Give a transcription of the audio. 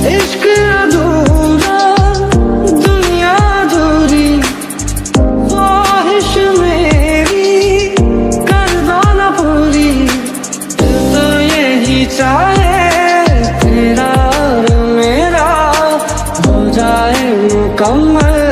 इश्क अधूरा दुनिया अधूरी, ख्वाहिश मेरी कर दो न पूरी। दिल तो यही चाहे तेरा और मेरा हो जाए मुकम्मल।